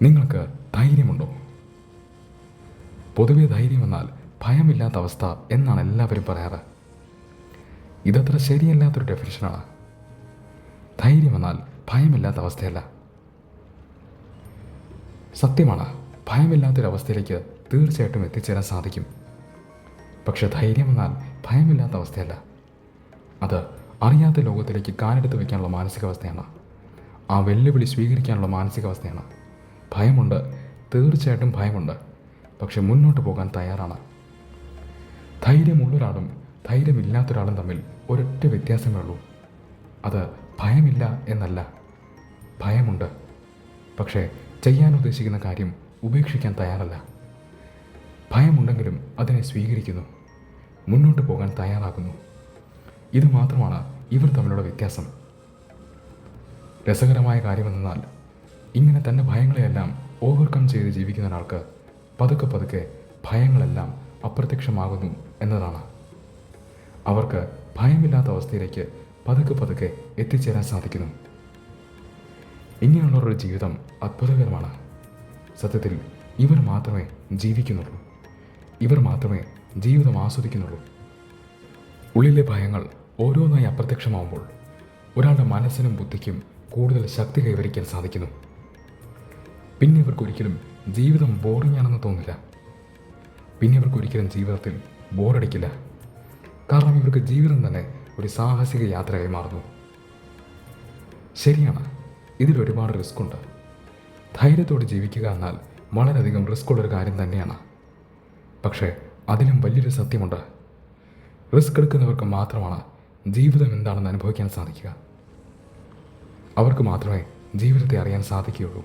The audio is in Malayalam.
നിങ്ങൾക്ക് ധൈര്യമുണ്ടോ? പൊതുവെ ധൈര്യം എന്നാൽ ഭയമില്ലാത്ത അവസ്ഥ എന്നാണ് എല്ലാവരും പറയാറ്. ഇതത്ര ശരിയല്ലാത്തൊരു ഡെഫിനിഷനാണ്. ധൈര്യം എന്നാൽ ഭയമില്ലാത്ത അവസ്ഥയല്ല. സത്യമാണ്, ഭയമില്ലാത്തൊരവസ്ഥയിലേക്ക് തീർച്ചയായിട്ടും എത്തിച്ചേരാൻ സാധിക്കും. പക്ഷെ ധൈര്യം എന്നാൽ ഭയമില്ലാത്ത അവസ്ഥയല്ല. അത് അറിയാത്ത ലോകത്തിലേക്ക് കാലെടുത്ത് വയ്ക്കാനുള്ള മാനസികാവസ്ഥയാണ്. ആ വെല്ലുവിളി സ്വീകരിക്കാനുള്ള മാനസികാവസ്ഥയാണ്. ഭയമുണ്ട്, തീർച്ചയായിട്ടും ഭയമുണ്ട്. പക്ഷെ മുന്നോട്ട് പോകാൻ തയ്യാറാണ്. ധൈര്യമുള്ളൊരാളും ധൈര്യമില്ലാത്തൊരാളും തമ്മിൽ ഒരൊറ്റ വ്യത്യാസമേ ഉള്ളൂ. അത് ഭയമില്ല എന്നല്ല, ഭയമുണ്ട്. പക്ഷേ ചെയ്യാൻ ഉദ്ദേശിക്കുന്ന കാര്യം ഉപേക്ഷിക്കാൻ തയ്യാറല്ല. ഭയമുണ്ടെങ്കിലും അതിനെ സ്വീകരിക്കുന്നു, മുന്നോട്ട് പോകാൻ തയ്യാറാകുന്നു. ഇത് മാത്രമാണ് ഇവർ തമ്മിലുള്ള വ്യത്യാസം. രസകരമായ കാര്യമെന്നാൽ ഇങ്ങനെ തൻ്റെ ഭയങ്ങളെയെല്ലാം ഓവർകം ചെയ്ത് ജീവിക്കുന്ന ഒരാൾക്ക് പതുക്കെ പതുക്കെ ഭയങ്ങളെല്ലാം അപ്രത്യക്ഷമാകുന്നു എന്നതാണ്. അവർക്ക് ഭയമില്ലാത്ത അവസ്ഥയിലേക്ക് പതുക്കെ പതുക്കെ എത്തിച്ചേരാൻ സാധിക്കുന്നു. ഇങ്ങനെയുള്ളവരുടെ ജീവിതം അത്ഭുതകരമാണ്. സത്യത്തിൽ ഇവർ മാത്രമേ ജീവിക്കുന്നുള്ളൂ, ഇവർ മാത്രമേ ജീവിതം ആസ്വദിക്കുന്നുള്ളൂ. ഉള്ളിലെ ഭയങ്ങൾ ഓരോന്നായി അപ്രത്യക്ഷമാവുമ്പോൾ ഒരാളുടെ മനസ്സിനും ബുദ്ധിക്കും കൂടുതൽ ശക്തി കൈവരിക്കാൻ സാധിക്കുന്നു. പിന്നെ ഇവർക്കൊരിക്കലും ജീവിതം ബോറിംഗ് ആണെന്ന് തോന്നില്ല. പിന്നെ ഇവർക്കൊരിക്കലും ജീവിതത്തിൽ ബോറടിക്കില്ല. കാരണം ഇവർക്ക് ജീവിതം തന്നെ ഒരു സാഹസിക യാത്രയായി മാറുന്നു. ശരിയാണ്, ഇതിൽ ഒരുപാട് റിസ്ക് ഉണ്ട്. ധൈര്യത്തോടെ ജീവിക്കുക എന്നാൽ വളരെയധികം റിസ്ക് ഉള്ളൊരു കാര്യം തന്നെയാണ്. പക്ഷേ അതിലും വലിയൊരു സത്യമുണ്ട്. റിസ്ക് എടുക്കുന്നവർക്ക് മാത്രമാണ് ജീവിതം എന്താണെന്ന് അനുഭവിക്കാൻ സാധിക്കുക. അവർക്ക് മാത്രമേ ജീവിതത്തെ അറിയാൻ സാധിക്കുകയുള്ളൂ.